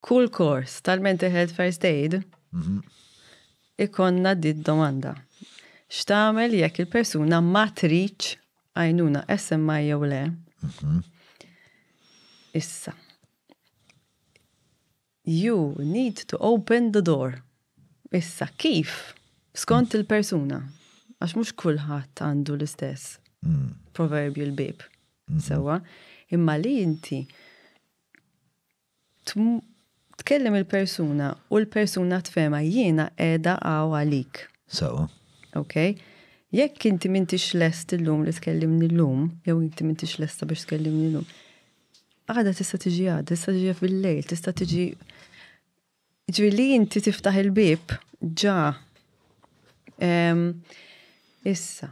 kull kors tal-mental health first aid ikonna domanda. X'tagħmel jekk il-persuna ma tridx għajnuna SMI jew le? Issa. You need to open the door. Issa, kif? Skont il-persuna. Għax mhux kulħadd għandu l-istess proverbial bib. Sewa, imma li inti tkellem il-persuna u l-persuna tfema jiena qiegħda għaw għalik. Sewa. Okay? Jekk inti m'intix lest illum li tkellimni llum, jew inti m'intix lesta biex tkellimni llum, għada tista' tiġi fil-lejl, tista' tiġi li inti tiftaħ il-bib ġa. Issa,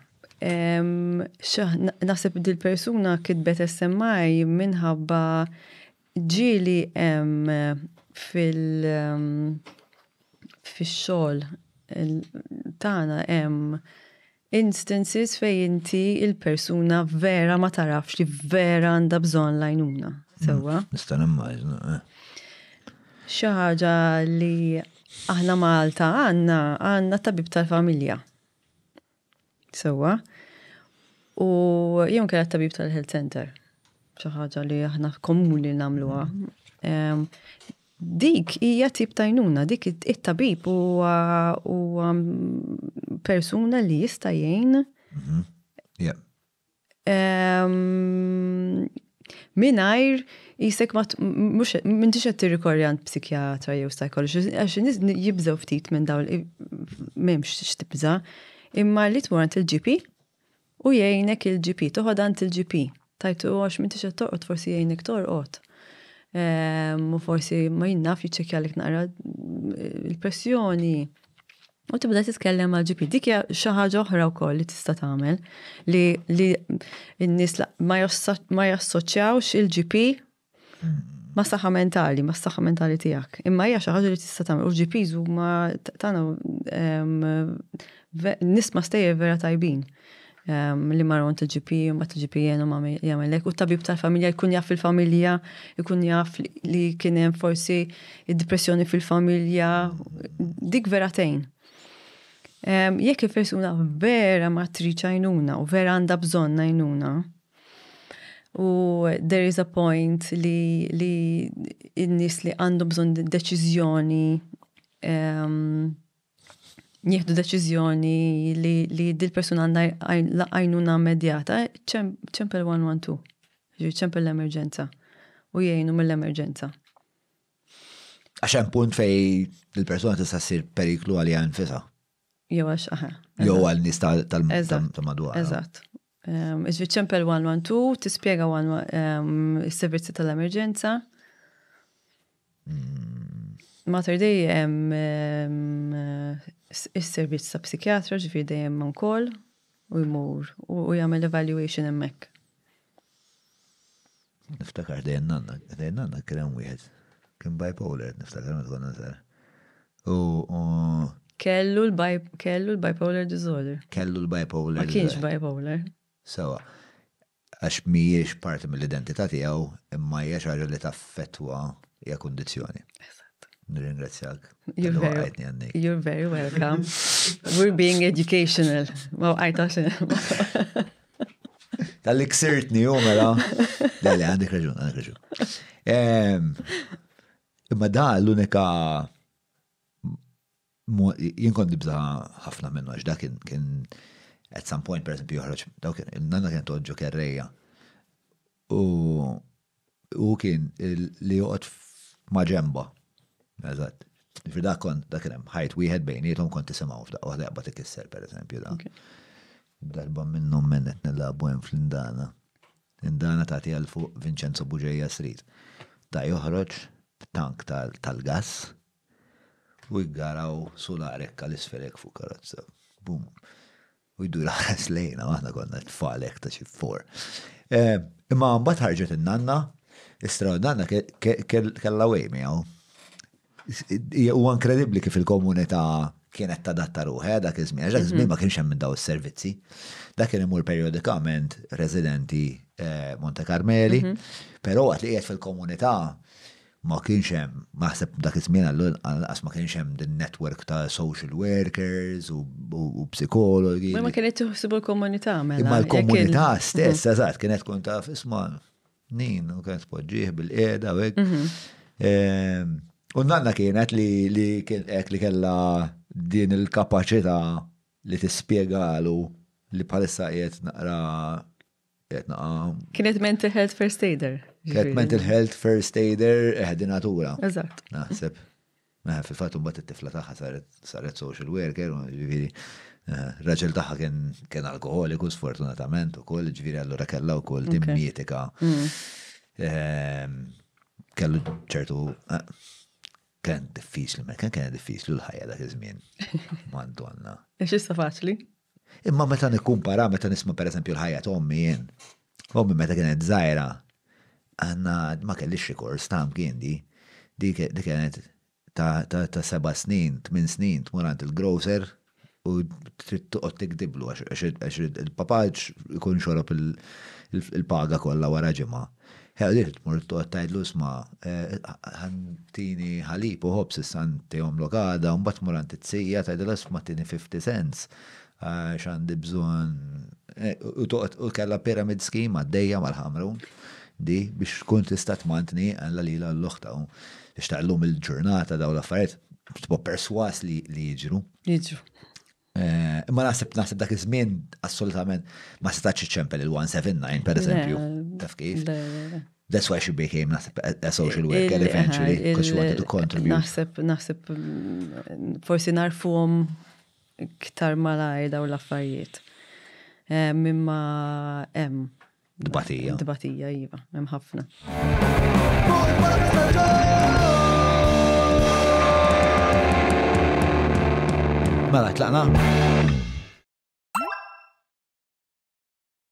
naħseb dil-persuna kitbet SMI minħabba ġieli fil-xogħol tagħna hemm instances fej inti il-persuna vera ma tarafx li vera għandha bżonn l-għajnuna. Sewwa? Nista' nimmaġna. Xi ħaġa li aħna Malta għandna tabib tal-familja. Sewwa? U jew kellha tabib tal-health center. Xi ħaġa li aħna komuni nagħmluha. Dik hija tip ta' għajnuna, dik it-tabib huwa persuna li jista' jgħin mingħajr jisek m'intix qed tirrikorjant psikjatra jew psychologist għax jibżgħu ftit minn dawn m'hemmx x'tibża, imma li tmur għand il-GP u jgħinek il-GP, toħod għand il-GP. Tajtu għax m'intix qed torqod forsi jgħinek torqod. U forsi ma jinnaf jiċċekkjalek naqra il-pressjoni. U tibda titkellem għal GP. Dik hija xi ħaġa oħra wkoll li tista' tagħmel li n-nies ma jassoċjawx il-GP ma' saħħa mentali tiegħek. Imma hija xi ħaġa li tista' tagħmel. U l-GPs huma tagħna nisma' stejjer vera tajbin. Li marron il-GP, ma il-GP jenu ma jgħamellek. U tabib tal-familja jkun jaf fil-familja, jkun jaf li kienem forsi id-depressjoni fil-familja, dik vera tejn. Jekk il-persuna vera ma triċ għajnuna u vera għanda bżonna għajnuna, u there is a point li n-nis li għandu bżon deċizjoni, nieħdu deċiżjoni li dil-persuna għandha għajnuna immedjata, ċempel 112, ċempel l-emerġenza u jgħinu mill-emerġenza. Għax hemm punt fej il-persuna tista' ssir periklu għalija nfisha. Jew għax jew għal nies tal-madwar. Eżatt. Iġvi ċempel 112 tispjega is-servizzi tal-emerġenza. Mater dejjem is-servizz ta' psikjatra ġifieri dejjem ukoll u jmur u jagħmel evaluation hemmhekk. Niftakar dejjem nanna kien hemm wieħed kien bipolar niftakar meta konna żgħar. U kellu l-bipolar disorder. Kellu l-bipolar. Ma kienx bipolar. Sewa. Għax mhijiex parti mill-identità tiegħu imma hija xi ħaġa li taffettwa hija kundizzjoni. Nirringrazzjak. You're very welcome. We're being educational. Ma għajtax. Tal-iksirtni u mela. Dalli, għandek raġun. Imma da l-unika jien kont nibża ħafna minnu għax da kien at some point per esempio joħroġ nanna kien toġġo kerreja u kien li joqgħod ma' ġemba. Eżatt. Fir da kien hemm ħajt wieħed bejniethom kont tisimgħu f'daqqa waħda jaqbad ikisser pereżempju da. Darba minnhom mennet nilagħbu hemm fl-Indana. Indana tagħti għal fuq Vincenzo Buġejja Street. Da joħroġ tank tal-gass u jgaraw sularek għal-isferek fuq karozza. Bum. U jdu raħas lejna, maħna konna t-falek ta' xifor. Imma mbagħad ħarġet in-nanna, nanna kella wej miegħu. Huwa inkredibbli kif il-komunità kienet tadatta ruħha dak iż-żmien. Dak iż-żmien ma kienx hemm minn daw is-servizzi. Dak kien imur periodikament residenti Monte Carmeli, però waqt li qiegħed fil-komunità ma kienx hemm, naħseb dak iż-żmien għall-qas ma kienx hemm din network ta' social workers u psikologi. Ma kienet tuħsibu l-komunità mela. Imma l-komunità stess, eżatt, kienet tkun taf isma' nin u kienet tpoġġih bil-qiegħda u hekk. U nanna kienet li kellha din il-kapaċità li tispjegalu li bħalissa qiegħed naqra kienet mental health first aider. Kienet mental health first aider eħdinatura. Eżatt. Naħseb. Fil-fatt mbagħad it-tifla tagħha saret social worker, ġifieri raġel tagħha kien alkoholiku sfortunatament ukoll, ġifieri allura kellha wkoll timmietika. Kellu ċertu kien diffiċli, kien diffiċli l-ħajja dak iż-żmien. Madonna. Issa faċli? Imma meta nikkumpara, meta nisma' pereżempju l-ħajja ta' ommi jien. Ommi meta kienet żgħira, għandna ma kellix rikors ta' kien di kienet ta' 7 snin, 8 snin tmur għand il-grocer u trid toqgħod tikdiblu għax il-papaġġ ikun xorob il-paga kollha wara ġimgħa. Ħew tmur toqgħod tgħidlu isma' ħantini ħalib u ħobs issa ntihom lokada u mbagħad tmur għand it-tsija tgħidilha isma' tieni 50 cents. Għandi bżon u kella pyramid scheme għaddejja mal-ħamrun di biex kun tista' tmantni għalla li l-loħta u biex taqllum il-ġurnata daw l-affarijiet tibqa' perswas li jiġru. Imma naħseb dak iż-żmien assolutament ma setax iċċempel il-179 pereżempju. Taf kif? That's why she became a social worker eventually because she wanted to contribute. Naħseb forsi narfuhom iktar malajr daw l-affarijiet. Mimma hemm. Dbatija. Dbatija, iva, hemm ħafna. Mela, tlaqna?